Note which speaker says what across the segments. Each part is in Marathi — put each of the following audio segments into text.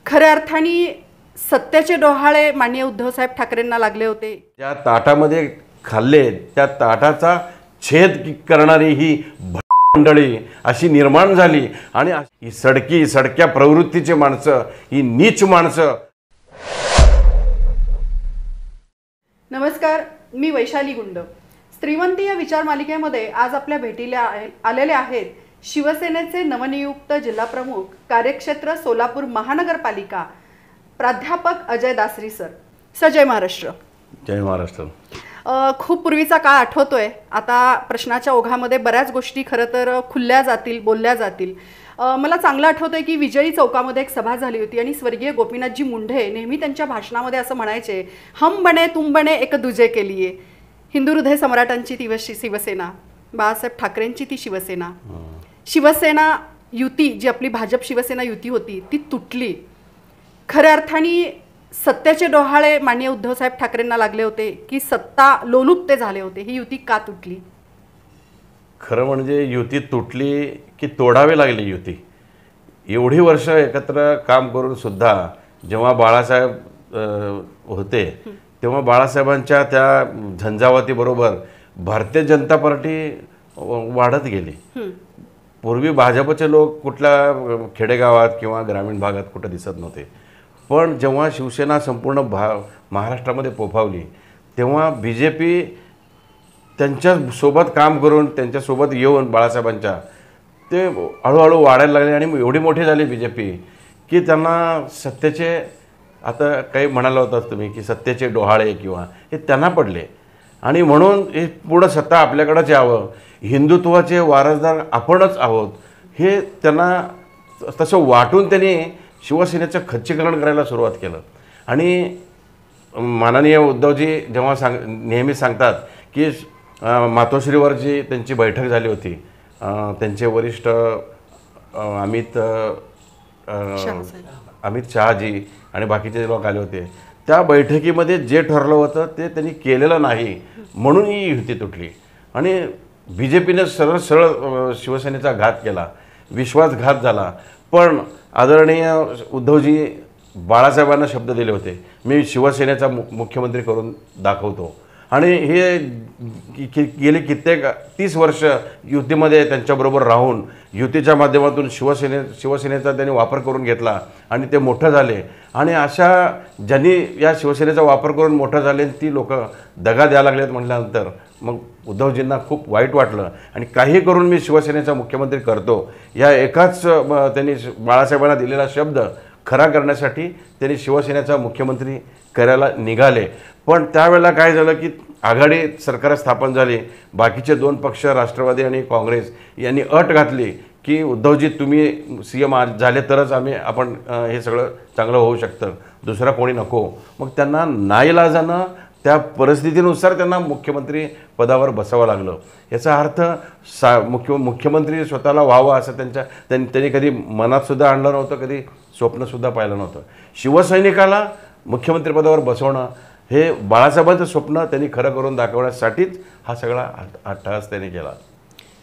Speaker 1: खऱ्या अर्थाने सत्याचे डोहाळे माननीय उद्धवसाहेब ठाकरेंना लागले होते।
Speaker 2: त्या ताटामध्ये खाल्ले त्या ताटाचा छेद करणारी ही मंडळी अशी निर्माण झाली आणि ही सडक्या प्रवृत्तीचे माणसं, ही नीच माणसं।
Speaker 1: नमस्कार, मी वैशाली गुंड। स्त्रीवंती या विचार मालिकेमध्ये आज आपल्या भेटीला आलेले आहेत शिवसेनेचे नवनियुक्त जिल्हाप्रमुख, कार्यक्षेत्र सोलापूर महानगरपालिका, प्राध्यापक अजय दासरी सर। सर, जय महाराष्ट्र।
Speaker 2: जय महाराष्ट्र।
Speaker 1: खूप पूर्वीचा काळ आठवतोय। आता प्रश्नाच्या ओघामध्ये बऱ्याच गोष्टी खरं तर खुलल्या जातील, बोलल्या जातील। मला चांगलं आठवतंय की विजयी चौकामध्ये एक सभा झाली होती आणि स्वर्गीय गोपीनाथजी मुंढे नेहमी त्यांच्या भाषणामध्ये असं म्हणायचे, हम बने तुम बने एक दुजे के लिए। हिंदू हृदय सम्राटांची ती शिवसेना, बाळासाहेब ठाकरेंची ती शिवसेना, शिवसेना युती जी आपली भाजप शिवसेना युती होती ती तुटली। खऱ्या अर्थाने सत्याचे डोहाळे माननीय उद्धवसाहेब ठाकरेंना लागले होते की सत्ता लोलुप ते झाले होते? ही युती का तुटली?
Speaker 2: खरं म्हणजे युती तुटली की तोडावी लागली युती। एवढी वर्ष एकत्र काम करून सुद्धा जेव्हा बाळासाहेब होते तेव्हा बाळासाहेबांच्या त्या झंझावातीबरोबर भारतीय जनता पार्टी वाढत गेली। पूर्वी भाजपचे लोक कुठल्या खेडेगावात किंवा ग्रामीण भागात कुठे दिसत नव्हते, पण जेव्हा शिवसेना संपूर्ण महाराष्ट्रामध्ये पोफावली तेव्हा बीजेपी त्यांच्यासोबत काम करून त्यांच्यासोबत येऊन बाळासाहेबांच्या ते हळूहळू वाढायला लागले आणि एवढी मोठी झाली बीजेपी की त्यांना सत्याचे, आता काही म्हणाला होतात तुम्ही की सत्याचे डोहाळे किंवा हे त्यांना पडले आणि म्हणून हे पुढं सत्ता आपल्याकडंच यावं, हिंदुत्वाचे वारसदार आपणच आहोत हे त्यांना तसं वाटून त्यांनी शिवसेनेचं खच्चीकरण करायला सुरुवात केलं। आणि माननीय उद्धवजी जेव्हा नेहमी सांगतात की मातोश्रीवर जी त्यांची बैठक झाली होती, त्यांचे वरिष्ठ अमित शहाजी आणि बाकीचे लोक आले होते, त्या बैठकीमध्ये जे ठरलं होतं ते त्यांनी केलेलं नाही म्हणून ही युती तुटली आणि बीजेपीने सरळ शिवसेनेचा घात केला, विश्वासघात झाला। पण आदरणीय उद्धवजी बाळासाहेबांना शब्द दिले होते, मी शिवसेनेचा मुख्यमंत्री करून दाखवतो आणि हे गेली कित्येक 30 वर्ष युतीमध्ये त्यांच्याबरोबर राहून युतीच्या माध्यमातून शिवसेनेचा त्यांनी वापर करून घेतला आणि ते मोठं झाले। आणि अशा ज्यांनी या शिवसेनेचा वापर करून मोठं झाले ती लोक दगा द्यायला लागलेत म्हटल्यानंतर मग उद्धवजींना खूप वाईट वाटलं आणि काही करून मी शिवसेनेचा मुख्यमंत्री करतो या एकाच त्यांनी बाळासाहेबांना दिलेला शब्द खरा करण्यासाठी त्यांनी शिवसेनेचा मुख्यमंत्री करायला निघाले। पण त्यावेळेला काय झालं की आघाडी सरकार स्थापन झाली, बाकीचे 2 पक्ष राष्ट्रवादी आणि काँग्रेस यांनी अट घातली की उद्धवजी तुम्ही CM झाले तरच आपण हे सगळं चांगलं होऊ शकतं, दुसरा कोणी नको। मग त्यांना नाईलाजानं त्या परिस्थितीनुसार त्यांना मुख्यमंत्री पदावर बसावं लागलं। याचा अर्थ मुख्यमंत्री स्वतःला व्हावं असं त्यांनी कधी मनातसुद्धा आणलं नव्हतं, कधी स्वप्नसुद्धा पाहिलं नव्हतं। शिवसैनिकाला मुख्यमंत्रीपदावर बसवणं हे बाळासाहेबांचं स्वप्न त्यांनी खरं करून दाखवण्यासाठीच हा सगळा अट्टहास त्यांनी केला।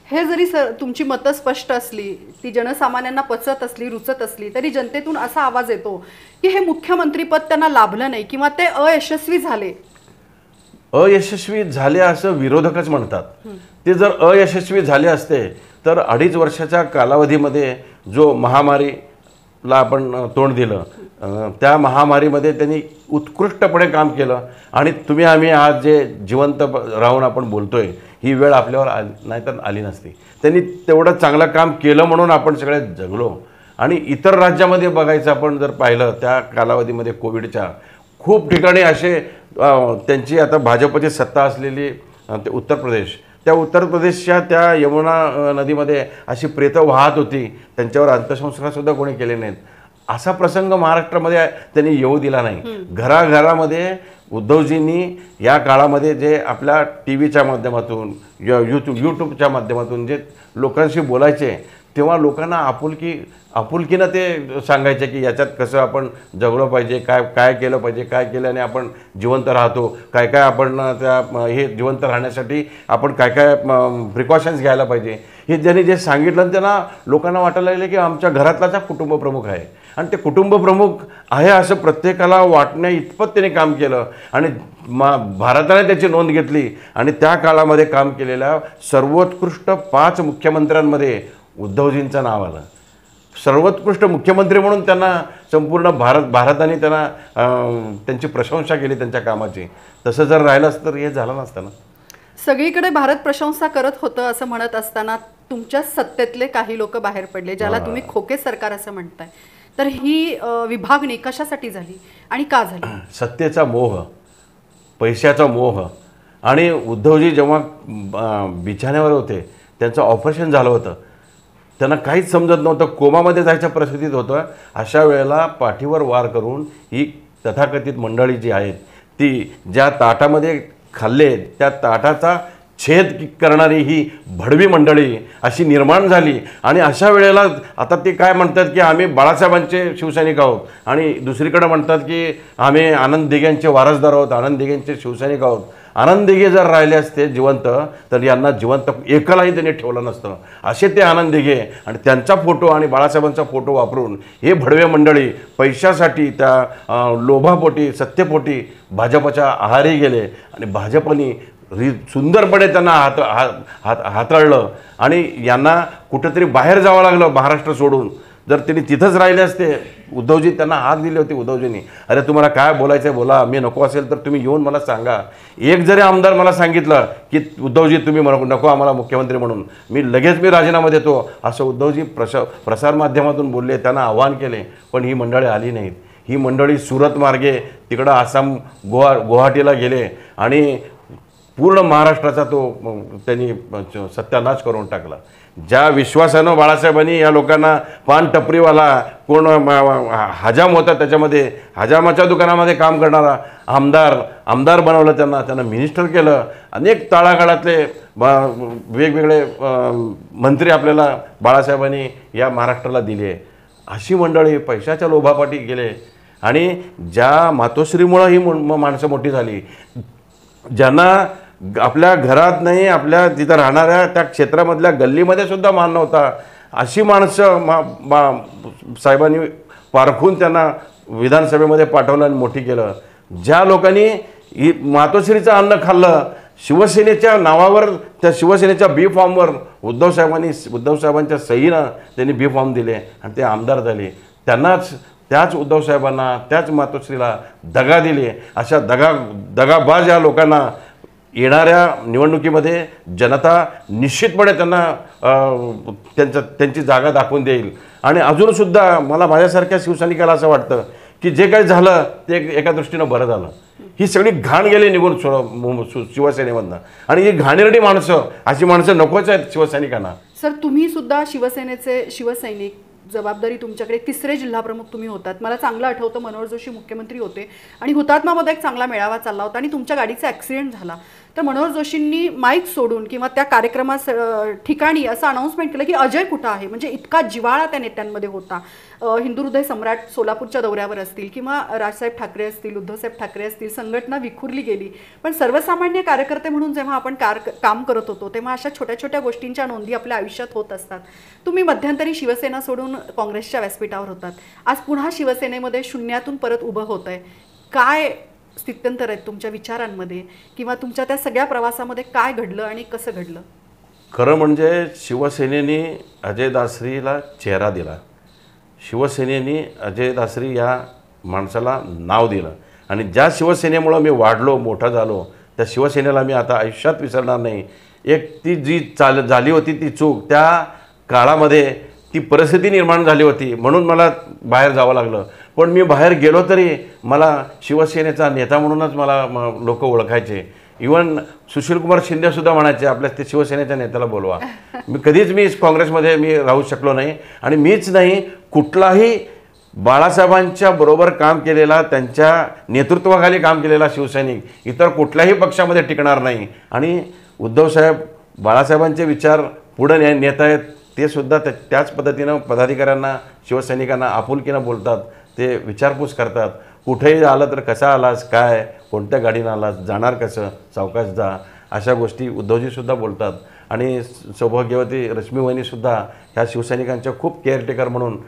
Speaker 1: हे जरी तुमची मतं स्पष्ट असली, ती जनसामान्यांना पचत असली, रुचत असली, तरी जनतेतून असा आवाज येतो की हे मुख्यमंत्रीपद त्यांना लाभलं नाही किंवा ते अयशस्वी झाले।
Speaker 2: अयशस्वी झाले असं विरोधकच म्हणतात। ते जर अयशस्वी झाले असते तर 2.5 वर्षाच्या कालावधीमध्ये जो महामारीला आपण तोंड दिलं, त्या महामारीमध्ये त्यांनी उत्कृष्टपणे काम केलं आणि तुम्ही आम्ही आज जे जिवंत राहून आपण बोलतोय ही वेळ आपल्यावर नाहीतर आली नसती। त्यांनी तेवढं चांगलं काम केलं म्हणून आपण सगळे जगलो। आणि इतर राज्यामध्ये बघायचं आपण जर पाहिलं त्या कालावधीमध्ये कोविडच्या खूप ठिकाणी असे त्यांची आता भाजपची सत्ता असलेली ते उत्तर प्रदेश, त्या उत्तर प्रदेशच्या त्या यमुना नदीमध्ये अशी प्रेतं वाहत होती, त्यांच्यावर अंत्यसंस्कारसुद्धा कोणी केले नाहीत। असा प्रसंग महाराष्ट्रामध्ये त्यांनी येऊ दिला नाही। घराघरामध्ये उद्धवजींनी या काळामध्ये जे आपल्या टीव्हीच्या माध्यमातून यूट्यूबच्या माध्यमातून जे लोकांशी बोलायचे तेव्हा लोकांना आपुलकीनं ते सांगायचे की याच्यात कसं आपण जगलं पाहिजे, काय केलं पाहिजे, काय केल्याने आपण जिवंत राहतो, काय आपण त्या हे जिवंत राहण्यासाठी आपण काय प्रिकॉशन्स घ्यायला पाहिजे, हे ज्यांनी जे सांगितलं त्यांना लोकांना वाटायला लागले की आमच्या घरातलाच कुटुंब प्रमुख आहे आणि ते कुटुंब प्रमुख आहे असं प्रत्येकाला वाटण्या इतपत त्यांनी काम केलं आणि भारताने त्याची नोंद घेतली आणि त्या काळामध्ये काम केलेल्या सर्वोत्कृष्ट 5 मुख्यमंत्र्यांमध्ये उद्धवजींचं नाव आलं. सर्वोत्कृष्ट मुख्यमंत्री म्हणून त्यांना संपूर्ण भारताने त्यांना त्यांची प्रशंसा केली त्यांच्या कामाची. तसं जर राहिलं असतं तर हे झालं नसतं ना.
Speaker 1: सगळीकडे भारत प्रशंसा करत होतं असं म्हणत असताना तुमच्या सत्तेतले काही लोक बाहेर पडले, ज्याला तुम्ही खोके सरकार असं म्हणताय. तर ही विभागणी कशासाठी झाली आणि का झाली?
Speaker 2: सत्तेचा मोह, पैशाचा मोह. आणि उद्धवजी जेव्हा बिछाण्यावर होते, त्यांचं ऑपरेशन झालं होतं, त्यांना काहीच समजत नव्हतं, कोमामध्ये जायच्या परिस्थितीत होतं. अशा वेळेला पाठीवर वार करून ही तथाकथित मंडळी जी आहेत ती ज्या ताटामध्ये खाल्ले त्या ताटाचा छेद करणारी ही भडवी मंडळी अशी निर्माण झाली. आणि अशा वेळेला आता ते काय म्हणतात की आम्ही बाळासाहेबांचे शिवसैनिक आहोत आणि दुसरीकडे म्हणतात की आम्ही आनंद दिघेंचे वारसदार आहोत, आनंद दिघेंचे शिवसैनिक आहोत. आनंद दिघे जर राहिले असते जिवंत तर यांना जिवंत एकालाही त्यांनी ठेवलं नसतं. असे ते आनंद दिघे आणि त्यांचा फोटो आणि बाळासाहेबांचा फोटो वापरून हे भडवे मंडळी पैशासाठी त्या लोभापोटी सत्तेपोटी भाजपच्या आहारी गेले आणि भाजपने सुंदरपणे त्यांना हाताळलं आणि यांना कुठंतरी बाहेर जावं लागलं महाराष्ट्र सोडून. जर त्यांनी तिथंच राहिले असते, उद्धवजी त्यांना हाक दिली होती उद्धवजींनी, अरे तुम्हाला काय बोलायचं आहे बोला, मी नको असेल तर तुम्ही येऊन मला सांगा. एक जरी आमदार मला सांगितलं की उद्धवजी तुम्ही नको आम्हाला मुख्यमंत्री म्हणून, मी लगेच राजीनामा देतो असं उद्धवजी प्रसारमाध्यमातून बोलले, त्यांना आव्हान केले. पण ही मंडळी आली नाहीत. ही मंडळी सुरत मार्गे तिकडं आसाम गुवाहाटीला गेले आणि पूर्ण महाराष्ट्राचा तो त्यांनी सत्यानाश करून टाकला. ज्या विश्वासानं बाळासाहेबांनी या लोकांना पान टपरीवाला कोण हजाम होता त्याच्यामध्ये हजामाच्या दुकानामध्ये काम करणारा आमदार बनवलं, त्यांना मिनिस्टर केलं. अनेक तळागाळातले वेगवेगळे मंत्री आपल्याला बाळासाहेबांनी या महाराष्ट्राला दिले. अशी मंडळी पैशाच्या लोभापाठी गेले आणि ज्या मातोश्रीमुळं ही माणसं मोठी झाली, ज्यांना आपल्या घरात नाही आपल्या तिथं राहणाऱ्या त्या क्षेत्रामधल्या गल्लीमध्ये सुद्धा मान नव्हता, अशी माणसं साहेबांनी पारखून त्यांना विधानसभेमध्ये पाठवलं आणि मोठी केलं. ज्या लोकांनी ही मातोश्रीचं अन्न खाल्लं, शिवसेनेच्या नावावर त्या शिवसेनेच्या बी फॉर्मवर उद्धवसाहेबांच्या सहीनं त्यांनी बी फॉर्म दिले आणि ते आमदार झाले, त्याच उद्धवसाहेबांना त्याच मातोश्रीला दगा दिले. अशा दगाबाज या लोकांना येणाऱ्या निवडणुकीमध्ये जनता निश्चितपणे त्यांना त्यांची जागा दाखवून देईल. आणि अजूनसुद्धा मला माझ्यासारख्या शिवसैनिकाला असं वाटतं की जे काही झालं ते एका दृष्टीनं बरं झालं. ही सगळी घाण गेली निघून शिवसेनेमधनं आणि ही घाणेरडी माणसं, अशी माणसं नकोच आहेत शिवसैनिकांना.
Speaker 1: सर, तुम्ही सुद्धा शिवसेनेचे शिवसैनिक, जबाबदारी तुमच्याकडे, 3रे जिल्हाप्रमुख तुम्ही होतात. मला चांगलं आठवतं मनोहर जोशी मुख्यमंत्री होते आणि हुतात्मामध्ये एक चांगला मेळावा चालला होता आणि तुमच्या गाडीचा ॲक्सिडेंट झाला. तर मनोहर जोशींनी माईक सोडून किंवा त्या कार्यक्रमा ठिकाणी असं अनाऊन्समेंट केलं की अजय कुठं आहे. म्हणजे इतका जिव्हाळा त्या नेत्यांमध्ये होता. हिंदू हृदय सम्राट सोलापूरच्या दौऱ्यावर असतील किंवा राजसाहेब ठाकरे असतील, उद्धवसाहेब ठाकरे असतील, संघटना विखुरली गेली. पण सर्वसामान्य कार्यकर्ते म्हणून जेव्हा आपण काम करत होतो तेव्हा अशा छोट्या छोट्या गोष्टींच्या नोंदी आपल्या आयुष्यात होत असतात. तुम्ही मध्यंतरी शिवसेना सोडून काँग्रेसच्या व्यासपीठावर होतात. आज पुन्हा शिवसेनेमध्ये शून्यातून परत उभं होत आहे. काय स्थित्यंतर आहेत तुमच्या विचारांमध्ये किंवा तुमच्या त्या सगळ्या प्रवासामध्ये काय घडलं आणि कसं घडलं?
Speaker 2: खरं म्हणजे शिवसेनेने अजय दासरीला चेहरा दिला. शिवसेनेने अजय दासरी या माणसाला नाव दिलं आणि ज्या शिवसेनेमुळं मी वाढलो मोठा झालो त्या शिवसेनेला मी आता आयुष्यात विसरणार नाही. एक ती जी झाली होती ती चूक, त्या काळामध्ये ती परिस्थिती निर्माण झाली होती म्हणून मला बाहेर जावं लागलं. पण मी बाहेर गेलो तरी मला शिवसेनेचा नेता म्हणूनच मला लोक ओळखायचे. इवन सुशीलकुमार शिंदेसुद्धा म्हणायचे आपल्या ते शिवसेनेच्या नेत्याला बोलवा. मी काँग्रेसमध्ये राहू शकलो नाही आणि मीच नाही, कुठलाही बाळासाहेबांच्या बरोबर काम केलेला, त्यांच्या नेतृत्वाखाली काम केलेला शिवसैनिक इतर कुठल्याही पक्षामध्ये टिकणार नाही. आणि उद्धवसाहेब बाळासाहेबांचे विचार पुढे नेत आहेत, ते सुद्धा त्याच पद्धतीनं पदाधिकाऱ्यांना शिवसैनिकांना आपुलकीनं बोलतात, ते विचारपूस करतात. कुठेही आलं तर कसा आलास, काय कोणत्या गाडीनं आलास, जाणार कसं, सावकाश जा, अशा गोष्टी उद्धवजीसुद्धा बोलतात. आणि सौभाग्यवती रश्मी वहिनीसुद्धा ह्या शिवसैनिकांच्या खूप केअरटेकर म्हणून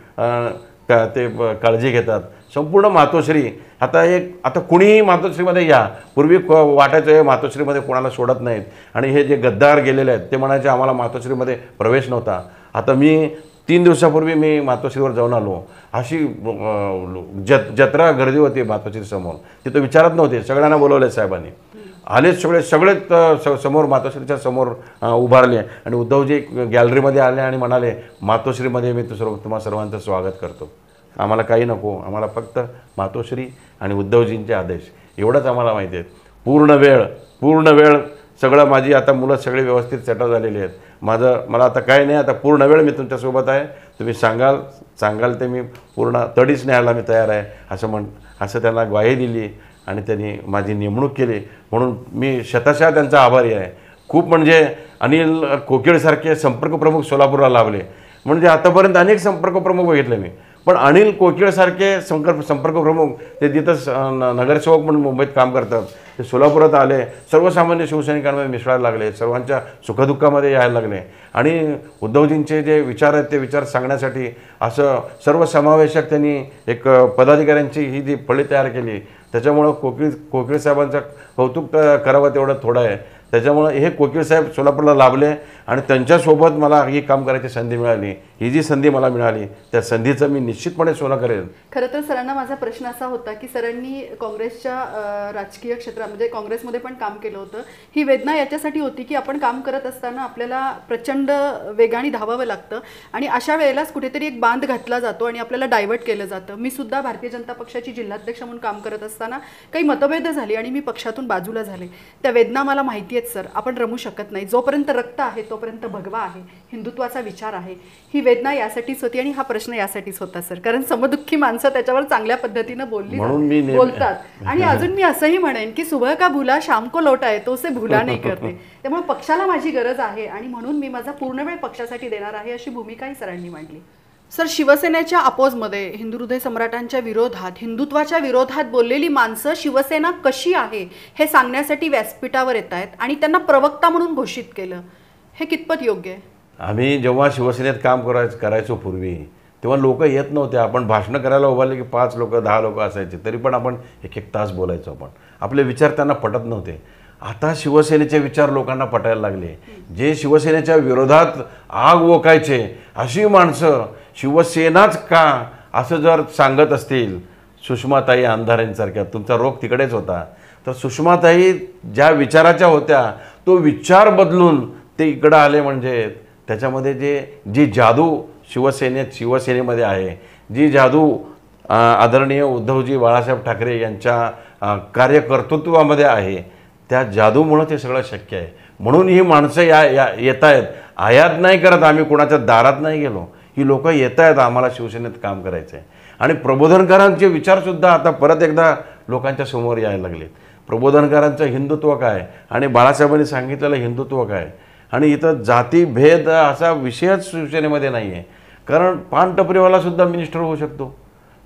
Speaker 2: ते काळजी घेतात. संपूर्ण मातोश्री आता कुणीही मातोश्रीमध्ये या, पूर्वी वाटायचं हे मातोश्रीमध्ये कोणाला सोडत नाहीत आणि हे जे गद्दार गेलेले आहेत ते म्हणायचे आम्हाला मातोश्रीमध्ये प्रवेश नव्हता. आता मी 3 दिवसापूर्वी मी मातोश्रीवर जाऊन आलो. अशी जत्रा गर्दी होती मातोश्रीसमोर, तिथं विचारत नव्हते. सगळ्यांना बोलवले साहेबांनी, आलेच सगळेच समोर मातोश्रीच्या समोर उभारले आणि उद्धवजी गॅलरीमध्ये आले आणि म्हणाले मातोश्रीमध्ये मी तुम्हा सर्वांचं स्वागत करतो. आम्हाला काही नको, आम्हाला फक्त मातोश्री आणि उद्धवजींचे आदेश एवढंच आम्हाला माहिती आहे. पूर्ण वेळ सगळं माझी आता मुलं सगळे व्यवस्थित सेटल झालेली आहेत. मला आता काय नाही, आता पूर्ण वेळ मी तुमच्यासोबत आहे. तुम्ही सांगाल ते मी पूर्ण तडीच न्यायला मी तयार आहे असं त्यांना ग्वाही दिली आणि त्यांनी माझी नेमणूक केली. म्हणून मी शतशः त्यांचा आभारी आहे. खूप म्हणजे अनिल कोकिळसारखे संपर्क प्रमुख सोलापूरला लाभले. म्हणजे आतापर्यंत अनेक संपर्क प्रमुख बघितले मी, पण अनिल कोकिळसारखे संपर्क प्रमुख ते तिथं नगरसेवक म्हणून मुंबईत काम करतात, ते सोलापुरात आले, सर्वसामान्य शिवसैनिकांमध्ये मिसळायला लागले, सर्वांच्या सुखदुःखामध्ये यायला लागले आणि उद्धवजींचे जे विचार आहेत ते विचार सांगण्यासाठी असं सर्वसमावेशक त्यांनी एक पदाधिकाऱ्यांची ही जी फळी तयार केली. त्याच्यामुळं कोकिळ साहेबांचं कौतुक करावं तेवढं थोडं आहे. त्याच्यामुळं हे कोकिळ साहेब सोलापूरला लाभले आणि त्यांच्यासोबत मला ही काम करायची संधी मिळाली. ही जी संधी मला मिळाली त्या संधीचं मी निश्चितपणे सोनं करेन.
Speaker 1: खरं तर सरांना माझा प्रश्न असा होता की सरांनी काँग्रेसच्या राजकीय क्षेत्रात म्हणजे काँग्रेसमध्ये पण काम केलं होतं. ही वेदना याच्यासाठी होती की आपण काम करत असताना आपल्याला प्रचंड वेगाने धावावं लागतं आणि अशा वेळेलाच कुठेतरी एक बांध घातला जातो आणि आपल्याला डायव्हर्ट केलं जातं. मी सुद्धा भारतीय जनता पक्षाची जिल्हाध्यक्ष म्हणून काम करत असताना काही मतभेद झाली आणि मी पक्षातून बाजूला झाले. त्या वेदना मला माहिती आहेत सर. आपण रमू शकत नाही. जोपर्यंत रक्त आहे तोपर्यंत भगवा आहे, हिंदुत्वाचा विचार आहे. ही वेदना यासाठीच होती आणि हा प्रश्न यासाठीच होता सर, कारण समदुःखी माणसं त्याच्यावर चांगल्या पद्धतीनं बोलतात. आणि अजून मी असंही म्हणेन की सुबह का भुला शाम को लौटा है तो उसे भुला नाही करते. त्यामुळे पक्षाला माझी गरज आहे आणि म्हणून मी माझा पूर्ण वेळ पक्षासाठी देणार आहे अशी भूमिकाही सरांनी मांडली. सर, शिवसेनेच्या अपोजमध्ये हिंदू हृदय सम्राटांच्या विरोधात, हिंदुत्वाच्या विरोधात बोललेली माणसं शिवसेना कशी आहे हे सांगण्यासाठी व्यासपीठावर येत आहेत आणि त्यांना प्रवक्ता म्हणून घोषित केलं. हे कितपत योग्य आहे?
Speaker 2: आम्ही जेव्हा शिवसेनेत काम करायचो पूर्वी, तेव्हा लोक येत नव्हते. आपण भाषणं करायला उभारले की 5 लोक 10 लोक असायचे, तरी पण आपण 1-1 तास बोलायचो. आपले विचार त्यांना पटत नव्हते. आता शिवसेनेचे विचार लोकांना पटायला लागले. जे शिवसेनेच्या विरोधात आग ओकायचे अशी माणसं शिवसेनाच का असं जर सांगत असतील, सुषमाताई अंधारेंसारख्या, तुमचा रोग तिकडेच होता, तर सुषमाताई ज्या विचाराच्या होत्या तो विचार बदलून ते इकडं आले. म्हणजे त्याच्यामध्ये जी जादू शिवसेनेमध्ये आहे, जी जादू आदरणीय उद्धवजी बाळासाहेब ठाकरे यांच्या कार्यकर्तृत्वामध्ये आहे, त्या जादूमुळं ते सगळं शक्य आहे. म्हणून ही माणसं येत आहेत. आयात नाही करत, आम्ही कोणाच्या दारात नाही गेलो. ही लोक येत आहेत आम्हाला शिवसेनेत काम करायचं आहे. आणि प्रबोधनकारांचे विचारसुद्धा आता परत एकदा लोकांच्या समोर यायला लागलेत. प्रबोधनकारांचं हिंदुत्व काय आणि बाळासाहेबांनी सांगितलेलं हिंदुत्व काय. आणि इथं जातीभेद असा विषयच शिवसेनेमध्ये नाही आहे. कारण पान टपरीवालासुद्धा मिनिस्टर होऊ शकतो.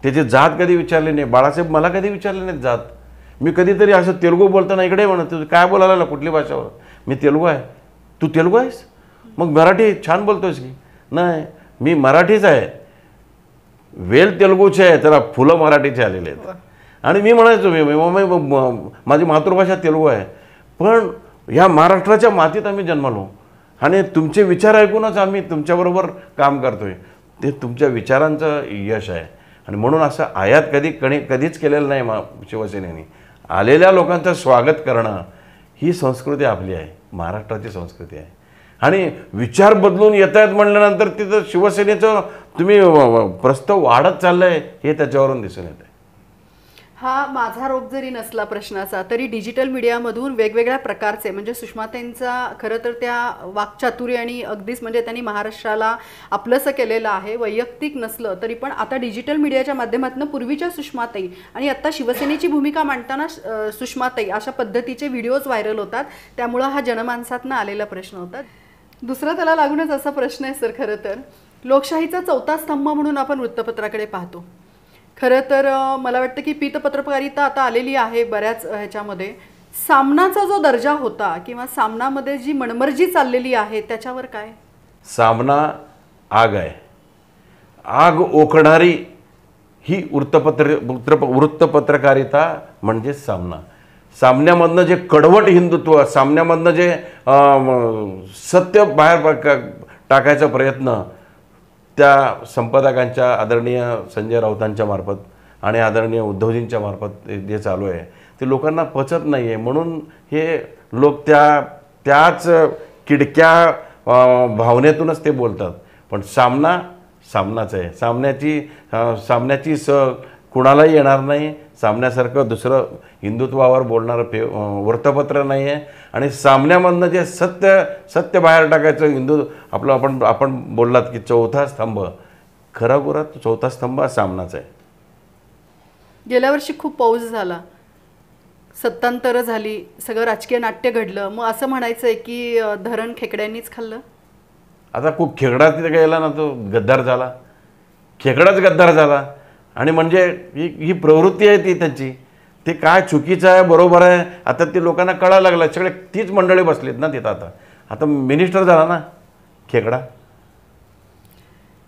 Speaker 2: त्याची जात कधी विचारली नाही. बाळासाहेब मला कधी विचारले नाहीत जात. मी कधीतरी असं तेलुगू बोलताना इकडे म्हणत, तू काय बोलायला कुठली भाषावर? मी तेलुगू आहे. तू तेलुगू आहेस? मग मराठी छान बोलतोयस की? नाही, मी मराठीच आहे. वेल तेलुगूचे आहे, त्याला फुलं मराठीचे आलेले आहेत. आणि मी म्हणायचो माझी मातृभाषा तेलुगू आहे, पण ह्या महाराष्ट्राच्या मातीत आम्ही जन्मलो आणि तुमचे विचार ऐकूनच आम्ही तुमच्याबरोबर काम करतोय. ते तुमच्या विचारांचं यश आहे. आणि म्हणून असं आयात कधीच केलेलं नाही शिवसेनेने. आलेल्या लोकांचं स्वागत करणं ही संस्कृती आपली आहे, महाराष्ट्राची संस्कृती आहे. आणि विचार बदलून येत आहेत म्हणल्यानंतर तिथं शिवसेनेचं तुम्ही प्रस्ताव वाढत चाललंय हे त्याच्यावरून दिसून येत आहे.
Speaker 1: हा माझा रोग जरी नसला प्रश्नाचा, तरी डिजिटल मीडियामधून वेगवेगळ्या प्रकारचे म्हणजे सुषमाताईंचा खरं तर त्या वाक्चातुर्य आणि अगदीच म्हणजे त्यांनी महाराष्ट्राला आपलंसं केलेलं आहे. वैयक्तिक नसलं तरी पण आता डिजिटल मीडियाच्या माध्यमातून पूर्वीच्या सुषमाताई आणि आत्ता शिवसेनेची भूमिका मांडताना सुषमाताई अशा पद्धतीचे व्हिडिओज व्हायरल होतात. त्यामुळं हा जनमानसातनं आलेला प्रश्न होता. दुसरा त्याला लागूनच असा प्रश्न आहे सर, खरं तर लोकशाहीचा 4था स्तंभ म्हणून आपण वृत्तपत्राकडे पाहतो. खरं तर मला वाटतं की पीतपत्रकारिता आता आलेली आहे बऱ्याच ह्याच्यामध्ये. सामनाचा जो दर्जा होता किंवा सामनामध्ये जी मनमर्जी चाललेली आहे त्याच्यावर काय?
Speaker 2: सामना आग आहे. आग ओकणारी ही वृत्तपत्रकारिता म्हणजे सामना. सामन्यामधनं जे कडवट हिंदुत्व, सामन्यामधनं जे सत्य बाहेर टाकायचा प्रयत्न त्या संपादकांच्या आदरणीय संजय राऊतांच्या मार्फत आणि आदरणीय उद्धवजींच्या मार्फत जे चालू आहे ते लोकांना पचत नाही आहे. म्हणून हे लोक त्याच किडक्या भावनेतूनच ते बोलतात. पण सामनाच आहे. सामन्याची कुणालाही येणार नाही. सामन्यासारखं दुसरं हिंदुत्वावर बोलणारं वृत्तपत्र नाही आहे. आणि सामन्यामधनं जे सत्य बाहेर टाकायचं आपण बोललात की चौथा स्तंभ, खराखुरात चौथा स्तंभ हा सामनाच आहे.
Speaker 1: गेल्या वर्षी खूप पाऊस झाला, सत्तांतरं झाली, सगळं राजकीय नाट्य घडलं. मग असं म्हणायचं आहे की धरण खेकड्यांनीच खाल्लं?
Speaker 2: आता खूप खेकडा तिथे गेला ना, तो गद्दार झाला, खेकडाच गद्दार झाला. आणि म्हणजे ही प्रवृत्ती आहे ती त्यांची. ते काय चुकीचं आहे बरोबर आहे आता ते लोकांना कळायला लागलं. सगळे तीच मंडळी बसलीत ना तिथं. आता मिनिस्टर झाला ना खेकडा.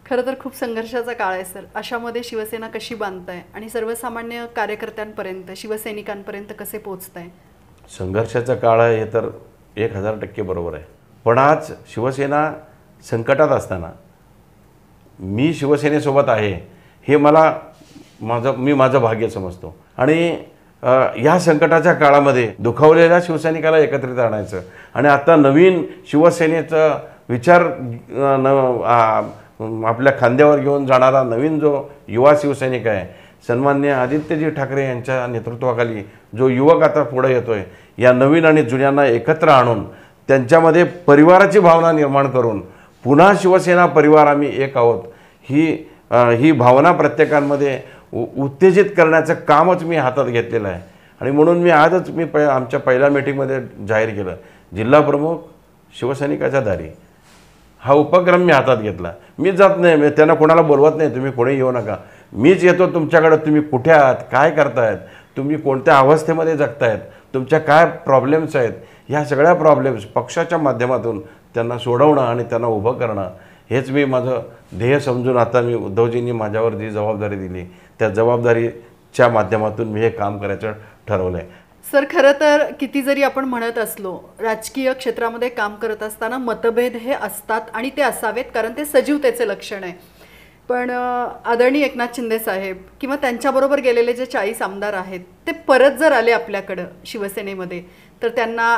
Speaker 1: खरं तर खूप संघर्षाचा काळ आहे सर. अशामध्ये शिवसेना कशी बांधताय आणि सर्वसामान्य कार्यकर्त्यांपर्यंत, शिवसैनिकांपर्यंत कसे पोहोचताय?
Speaker 2: संघर्षाचा काळ आहे हे तर 1000% बरोबर आहे. पण आज शिवसेना संकटात असताना मी शिवसेनेसोबत आहे हे मी माझं भाग्य समजतो. आणि या संकटाच्या काळामध्ये दुखावलेल्या शिवसैनिकाला एकत्रित आणायचं आणि आता नवीन शिवसेनेचा विचार आपल्या खांद्यावर घेऊन जाणारा नवीन जो युवा शिवसैनिक आहे, सन्माननीय आदित्यजी ठाकरे यांच्या नेतृत्वाखाली जो युवक आता पुढे येतोय, या नवीन आणि जुन्यांना एकत्र आणून त्यांच्यामध्ये परिवाराची भावना निर्माण करून पुन्हा शिवसेना परिवार आम्ही एक आहोत ही भावना प्रत्येकामध्ये उत्तेजित करण्याचं कामच मी हातात घेतलेलं आहे. आणि म्हणून मी आजच आमच्या पहिल्या मीटिंगमध्ये जाहीर केलं, जिल्हा प्रमुख शिवसैनिकाच्या दारी हा उपक्रम मी हातात घेतला. मी जात नाही, त्यांना कोणाला बोलवत नाही, तुम्ही कोणी येऊ नका, मीच येतो तुमच्याकडे. तुम्ही कुठे आहात, काय करतायत, तुम्ही कोणत्या अवस्थेमध्ये जगतायत, तुमच्या काय प्रॉब्लेम्स आहेत, ह्या सगळ्या प्रॉब्लेम्स पक्षाच्या माध्यमातून त्यांना सोडवणं आणि त्यांना उभं करणं हेच मी माझं ध्येय समजून आता मी उद्धवजींनी माझ्यावर जी जबाबदारी दिली त्या जबाबदारीच्या माध्यमातून मी हे काम करायचं ठरवलं आहे.
Speaker 1: सर, खरं तर किती जरी आपण म्हणत असलो, राजकीय क्षेत्रामध्ये काम करत असताना मतभेद हे असतात आणि ते असावेत, कारण ते सजीवतेचे लक्षण आहे. पण आदरणीय एकनाथ शिंदे साहेब किंवा त्यांच्याबरोबर गेलेले जे 40 आमदार आहेत ते परत जर आले आपल्याकडं शिवसेनेमध्ये, तर त्यांना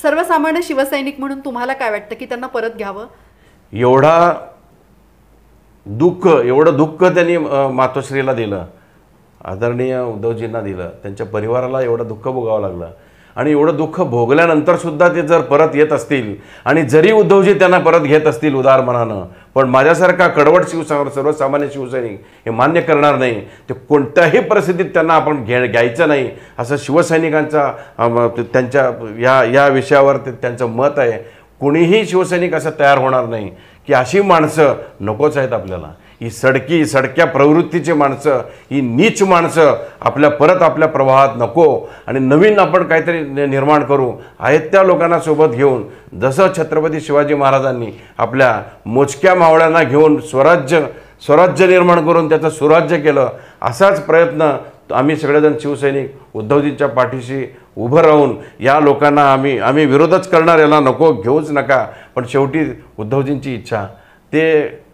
Speaker 1: सर्वसामान्य शिवसैनिक म्हणून तुम्हाला काय वाटतं की त्यांना परत घ्यावं?
Speaker 2: एवढं दुःख त्यांनी मातोश्रीला दिलं, आदरणीय उद्धवजींना दिलं, त्यांच्या परिवाराला एवढं दुःख भोगावं लागलं. आणि एवढं दुःख भोगल्यानंतरसुद्धा ते जर परत येत असतील आणि जरी उद्धवजी त्यांना परत घेत असतील उदार मनानं, पण माझ्यासारखा कडवट सर्वसामान्य शिवसैनिक हे मान्य करणार नाही. ते कोणत्याही परिस्थितीत त्यांना आपण घ्यायचं नाही असं शिवसैनिकांचा त्यांच्या या विषयावर त्यांचं मत आहे. कुणीही शिवसैनिक असं तयार होणार नाही की अशी माणसं नकोच आहेत आपल्याला. ही सडक्या प्रवृत्तीची माणसं, ही नीच माणसं आपल्या प्रवाहात नको. आणि नवीन आपण काहीतरी निर्माण करू, आहेत त्या लोकांना सोबत घेऊन, जसं छत्रपती शिवाजी महाराजांनी आपल्या मोजक्या मावळ्यांना घेऊन स्वराज्य निर्माण करून त्याचं सुराज्य केलं, असाच प्रयत्न आम्ही सगळेजण शिवसैनिक उद्धवजींच्या पाठीशी उभं राहून या लोकांना आम्ही विरोधच करणार, याला नको, घेऊच नका. पण शेवटी उद्धवजींची इच्छा ते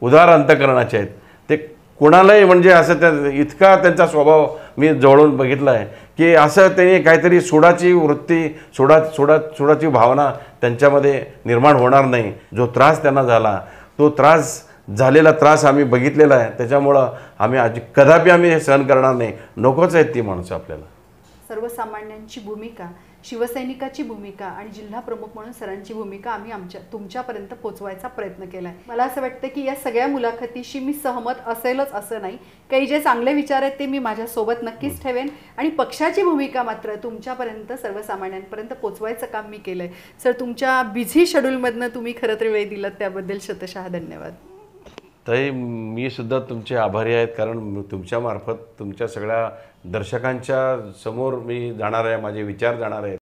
Speaker 2: उदार अंतकरणाचे आहेत. ते कोणालाही म्हणजे असं इतका त्यांचा स्वभाव मी जवळून बघितला आहे की असं त्यांनी काहीतरी सोडाची वृत्ती, सोडाची भावना त्यांच्यामध्ये निर्माण होणार नाही. जो त्रास त्यांना झाला, तो झालेला त्रास आम्ही बघितलेला आहे. त्याच्यामुळं कदापि हे सहन करणार नाही. नकोच आहेत ती माणसं आपल्याला.
Speaker 1: सर्वसामान्यांची भूमिका, शिवसैनिकाची भूमिका आणि जिल्हा प्रमुख म्हणून सरांची भूमिका आम्ही तुमच्यापर्यंत पोहोचवायचा प्रयत्न केला आहे. मला असं वाटतं की या सगळ्या मुलाखतीशी मी सहमत असेलच असं नाही. काही जे चांगले विचार आहेत ते मी माझ्यासोबत नक्कीच ठेवेन आणि पक्षाची भूमिका मात्र तुमच्यापर्यंत, सर्वसामान्यांपर्यंत पोहोचवायचं काम मी केलं आहे. सर, तुमच्या बिझी शेड्यूलमधनं तुम्ही खरं तर वेळ दिलात त्याबद्दल शतशः धन्यवाद.
Speaker 2: ताई, मी सुद्धा तुमचे आभारी आहेत, कारण तुमच्यामार्फत तुमच्या सगळ्या दर्शकांच्या समोर मी जाणार आहे, माझे विचार जाणार आहेत.